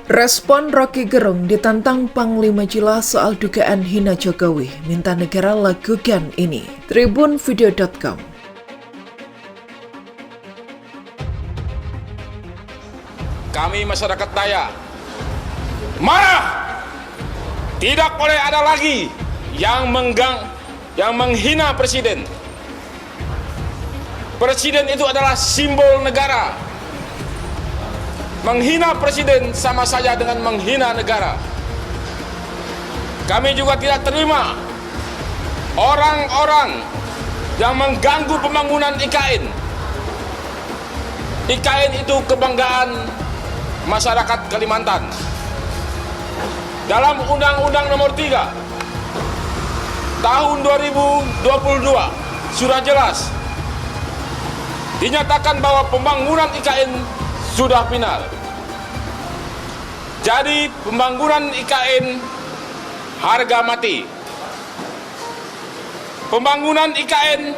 Respon Roky Gerung ditantang Panglima Jila soal dugaan hina Jokowi, minta negara lakukan ini. Tribunvideo.com. Kami masyarakat Dayak marah. Tidak boleh ada lagi yang menghina presiden. Presiden itu adalah simbol negara. Menghina presiden sama saja dengan menghina negara. Kami juga tidak terima orang-orang yang mengganggu pembangunan IKN. IKN itu kebanggaan masyarakat Kalimantan. Dalam Undang-Undang Nomor 3 Tahun 2022 sudah jelas dinyatakan bahwa pembangunan IKN sudah final. Jadi pembangunan IKN harga mati. Pembangunan IKN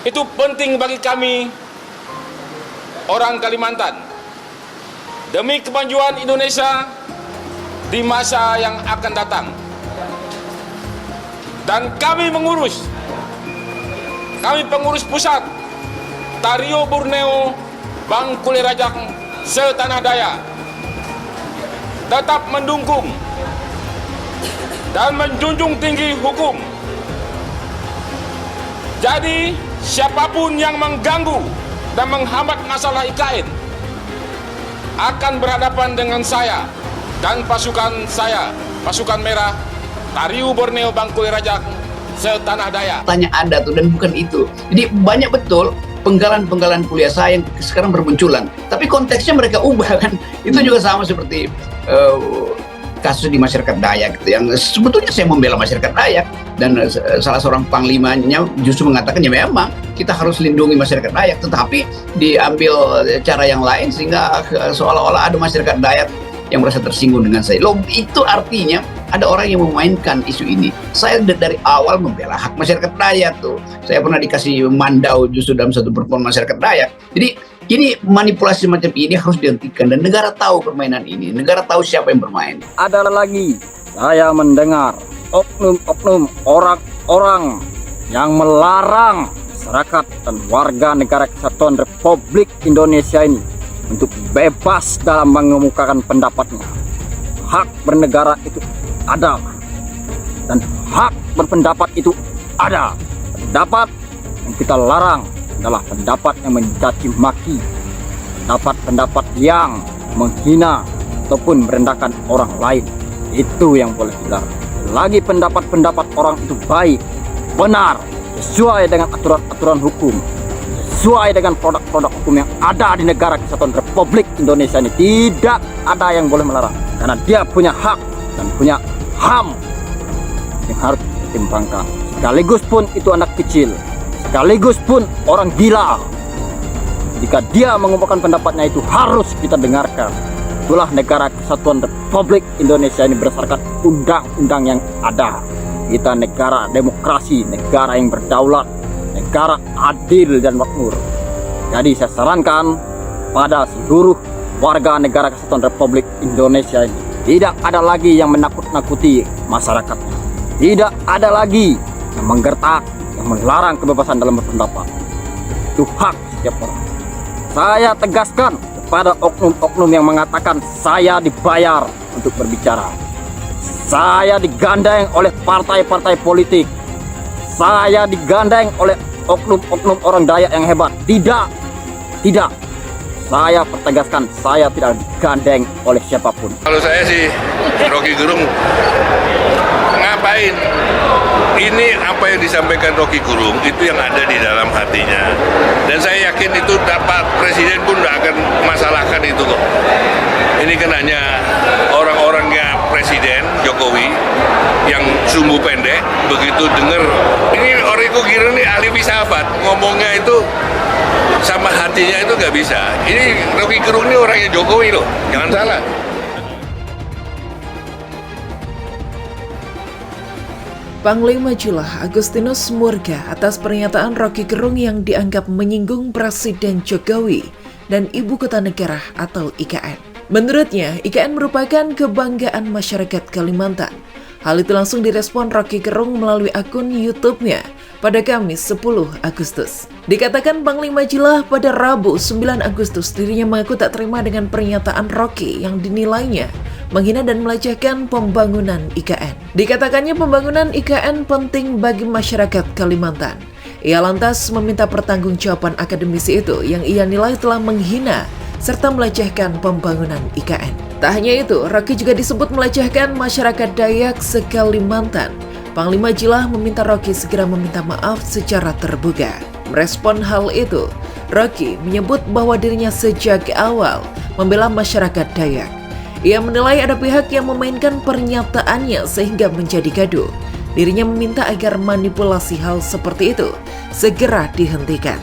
itu penting bagi kami orang Kalimantan demi kemajuan Indonesia di masa yang akan datang. Dan kami pengurus pusat Tario Borneo Bangkuli Rajak setanah Dayak tetap mendukung dan menjunjung tinggi hukum. Jadi siapapun yang mengganggu dan menghambat masalah IKN akan berhadapan dengan saya dan pasukan saya, pasukan merah Tario Borneo Bangkuli Rajak setanah Dayak. Tanya ada tuh dan bukan itu. Jadi banyak betul penggalan-penggalan kuliah saya yang sekarang bermunculan. Tapi konteksnya mereka ubah kan. Itu juga sama seperti kasus di masyarakat Dayak gitu, yang sebetulnya saya membela masyarakat Dayak dan salah seorang panglimanya justru mengatakan ya memang kita harus lindungi masyarakat Dayak, tetapi diambil cara yang lain sehingga seolah-olah ada masyarakat Dayak yang merasa tersinggung dengan saya. Loh, itu artinya ada orang yang memainkan isu ini. Saya dari awal membela hak masyarakat Dayak tuh. Saya pernah dikasih mandau justru dalam satu pertemuan masyarakat Dayak. Jadi ini manipulasi macam ini harus dihentikan dan negara tahu permainan ini. Negara tahu siapa yang bermain. Ada lagi saya mendengar oknum-oknum orang-orang yang melarang masyarakat dan warga negara Kesatuan Republik Indonesia ini untuk bebas dalam mengemukakan pendapatnya. Hak bernegara itu ada dan hak berpendapat itu ada. Pendapat yang kita larang adalah pendapat yang mencaci maki, pendapat yang menghina ataupun merendahkan orang lain. Itu yang boleh dilarang. Lagi pendapat-pendapat orang itu baik, benar, sesuai dengan aturan-aturan hukum, sesuai dengan produk-produk hukum yang ada di negara Kesatuan Republik Indonesia ini. Tidak ada yang boleh melarang karena dia punya hak dan punya HAM yang harus ditimbangkan. Sekaligus pun itu anak kecil, sekaligus pun orang gila, jika dia mengungkapkan pendapatnya itu harus kita dengarkan. Itulah negara Kesatuan Republik Indonesia ini berdasarkan undang-undang yang ada. Kita negara demokrasi, negara yang berdaulat, negara adil dan makmur. Jadi saya sarankan pada seluruh warga negara Kesatuan Republik Indonesia ini, tidak ada lagi yang menakut-nakuti masyarakatnya. Tidak ada lagi yang menggertak, yang melarang kebebasan dalam berpendapat. Itu hak setiap orang. Saya tegaskan kepada oknum-oknum yang mengatakan saya dibayar untuk berbicara. Saya digandeng oleh partai-partai politik. Saya digandeng oleh oknum-oknum orang Dayak yang hebat. Tidak. Saya pertegaskan, saya tidak digandeng oleh siapapun. Kalau saya sih, Roky Gerung ngapain? Ini apa yang disampaikan Roky Gerung itu yang ada di dalam hatinya. Dan saya yakin itu dapat presiden pun tidak akan masalahkan itu kok. Ini kan hanya orang-orangnya Presiden Jokowi yang sumbu pendek, begitu dengar. Ini Roky Gerung ini ahli filsafat, ngomongnya itu sama hatinya itu nggak bisa. Ini Roky Gerung ini orangnya Jokowi loh, jangan salah. Panglima Jila Agustinus Murga atas pernyataan Roky Gerung yang dianggap menyinggung Presiden Jokowi dan Ibu Kota Negara atau IKN. Menurutnya, IKN merupakan kebanggaan masyarakat Kalimantan. Hal itu langsung direspon Rocky Gerung melalui akun YouTube-nya pada Kamis 10 Agustus. Dikatakan Panglima Jilah pada Rabu 9 Agustus dirinya mengaku tak terima dengan pernyataan Rocky yang dinilainya menghina dan melecehkan pembangunan IKN. Dikatakannya pembangunan IKN penting bagi masyarakat Kalimantan. Ia lantas meminta pertanggungjawaban akademisi itu yang ia nilai telah menghina serta melecehkan pembangunan IKN. Tak hanya itu, Rocky juga disebut melecehkan masyarakat Dayak se-Kalimantan. Panglima Jilah meminta Rocky segera meminta maaf secara terbuka. Merespon hal itu, Rocky menyebut bahwa dirinya sejak awal membela masyarakat Dayak. Ia menilai ada pihak yang memainkan pernyataannya sehingga menjadi gaduh. Dirinya meminta agar manipulasi hal seperti itu segera dihentikan.